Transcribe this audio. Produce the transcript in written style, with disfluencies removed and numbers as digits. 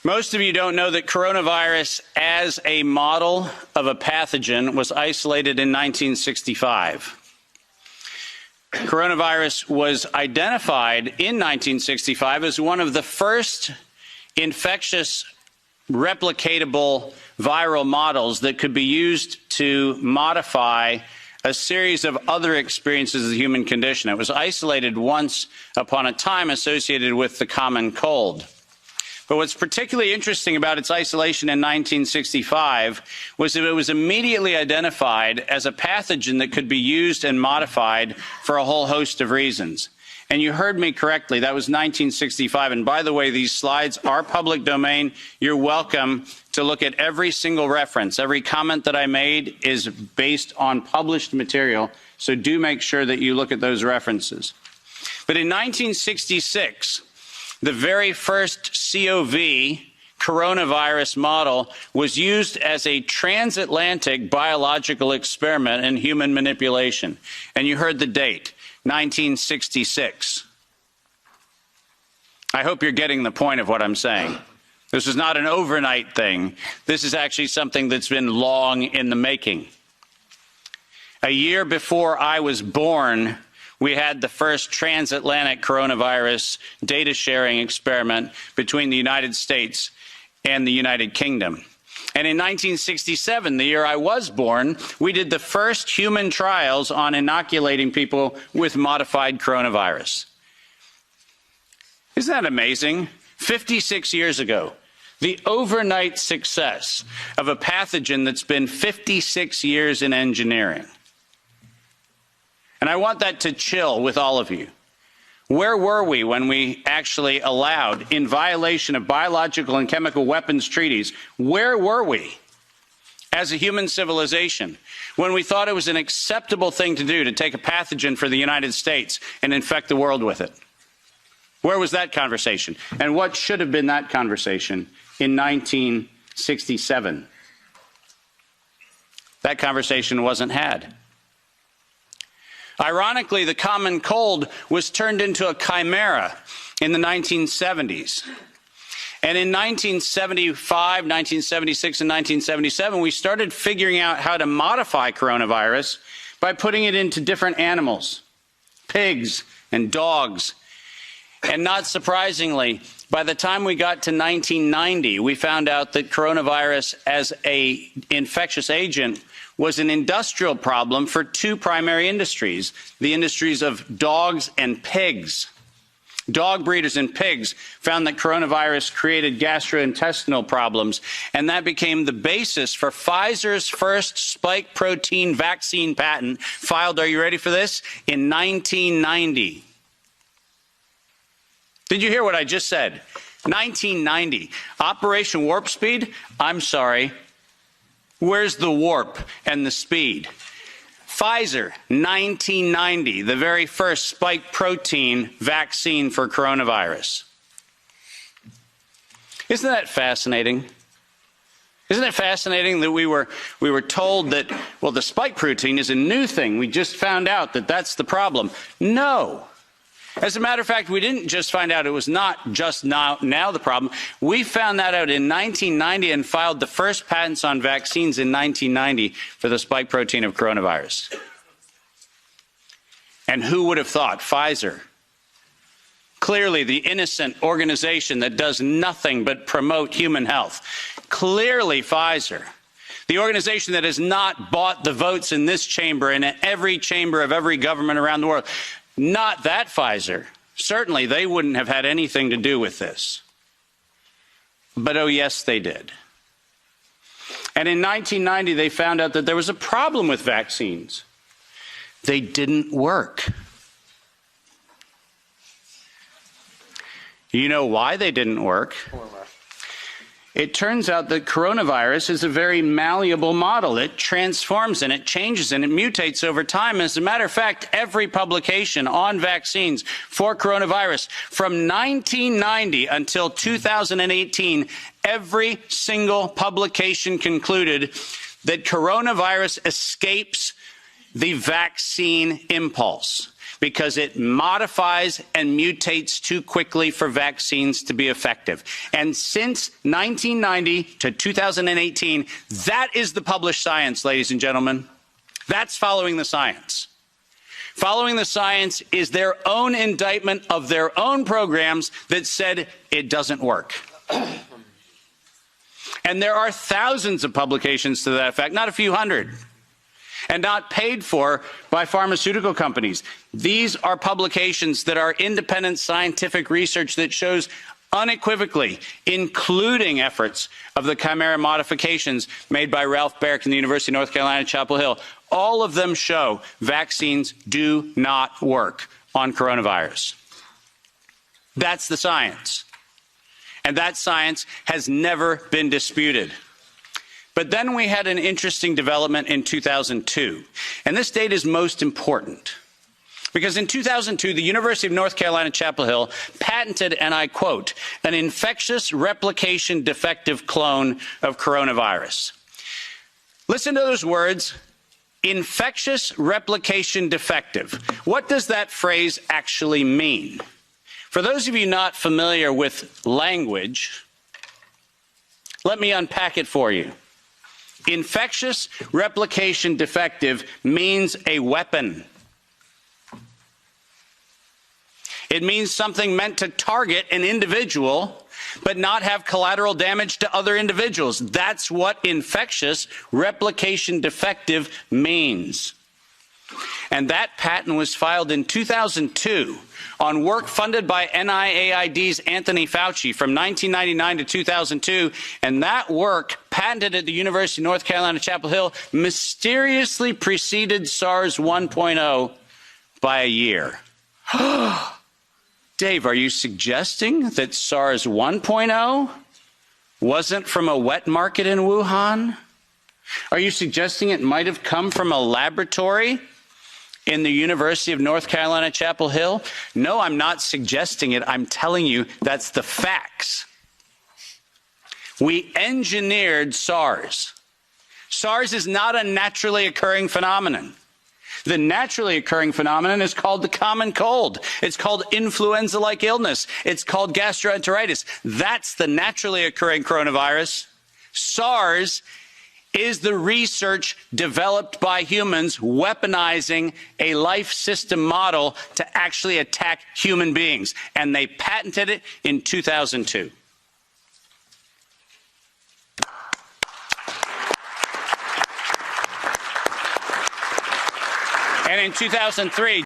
Most of you don't know that coronavirus as a model of a pathogen was isolated in 1965. Coronavirus was identified in 1965 as one of the first infectious replicatable viral models that could be used to modify a series of other experiences of the human condition. It was isolated once upon a time associated with the common cold. But what's particularly interesting about its isolation in 1965 was that it was immediately identified as a pathogen that could be used and modified for a whole host of reasons. And you heard me correctly, that was 1965. And by the way, these slides are public domain. You're welcome to look at every single reference. Every comment that I made is based on published material, so do make sure that you look at those references. But in 1966, the very first COV coronavirus model was used as a transatlantic biological experiment in human manipulation. And you heard the date, 1966. I hope you're getting the point of what I'm saying. This is not an overnight thing. This is actually something that's been long in the making. A year before I was born, we had the first transatlantic coronavirus data sharing experiment between the United States and the United Kingdom. And in 1967, the year I was born, we did the first human trials on inoculating people with modified coronavirus. Isn't that amazing? 56 years ago, the overnight success of a pathogen that's been 56 years in engineering. And I want that to chill with all of you. Where were we when we actually allowed, in violation of biological and chemical weapons treaties, where were we as a human civilization when we thought it was an acceptable thing to do to take a pathogen for the United States and infect the world with it? Where was that conversation? And what should have been that conversation in 1967? That conversation wasn't had. Ironically, the common cold was turned into a chimera in the 1970s. And in 1975, 1976, and 1977, we started figuring out how to modify coronavirus by putting it into different animals, pigs and dogs. And not surprisingly, by the time we got to 1990, we found out that coronavirus as an infectious agent was an industrial problem for two primary industries, the industries of dogs and pigs. Dog breeders and pigs found that coronavirus created gastrointestinal problems, and that became the basis for Pfizer's first spike protein vaccine patent, filed, are you ready for this, in 1990. Did you hear what I just said? 1990. Operation Warp Speed? I'm sorry. Where's the warp and the speed? Pfizer, 1990, the very first spike protein vaccine for coronavirus. Isn't that fascinating? Isn't it fascinating that we were told that, well, the spike protein is a new thing. We just found out that that's the problem. No. As a matter of fact, we didn't just find out it was not just now the problem. We found that out in 1990 and filed the first patents on vaccines in 1990 for the spike protein of coronavirus. And who would have thought? Pfizer. Clearly the innocent organization that does nothing but promote human health. Clearly Pfizer. The organization that has not bought the votes in this chamber and in every chamber of every government around the world. Not that Pfizer. Certainly, they wouldn't have had anything to do with this. But oh yes, they did. And in 1990, they found out that there was a problem with vaccines. They didn't work. You know why they didn't work? It turns out that coronavirus is a very malleable model. It transforms and it changes and it mutates over time. As a matter of fact, every publication on vaccines for coronavirus from 1990 until 2018, every single publication concluded that coronavirus escapes the vaccine impulse. because it modifies and mutates too quickly for vaccines to be effective. And since 1990 to 2018, that is the published science, ladies and gentlemen. That's following the science. Following the science is their own indictment of their own programs that said it doesn't work. And there are thousands of publications to that effect, not a few hundred, and not paid for by pharmaceutical companies. These are publications that are independent scientific research that shows unequivocally, including efforts of the chimera modifications made by Ralph Baric in the University of North Carolina, Chapel Hill. All of them show vaccines do not work on coronavirus. That's the science. And that science has never been disputed. But then we had an interesting development in 2002. And this date is most important. Because in 2002, the University of North Carolina, Chapel Hill patented, and I quote, an infectious replication defective clone of coronavirus. Listen to those words, infectious replication defective. What does that phrase actually mean? For those of you not familiar with language, let me unpack it for you. Infectious replication defective means a weapon. It means something meant to target an individual, but not have collateral damage to other individuals. That's what infectious replication defective means. And that patent was filed in 2002 on work funded by NIAID's Anthony Fauci from 1999 to 2002. And that work, patented at the University of North Carolina, Chapel Hill, mysteriously preceded SARS 1.0 by a year. Dave, are you suggesting that SARS 1.0 wasn't from a wet market in Wuhan? Are you suggesting it might have come from a laboratory in the University of North Carolina, Chapel Hill? No, I'm not suggesting it. I'm telling you that's the facts. We engineered SARS. SARS is not a naturally occurring phenomenon. The naturally occurring phenomenon is called the common cold. It's called influenza-like illness. It's called gastroenteritis. That's the naturally occurring coronavirus. SARS is the research developed by humans weaponizing a life system model to actually attack human beings. And they patented it in 2002. And in 2003,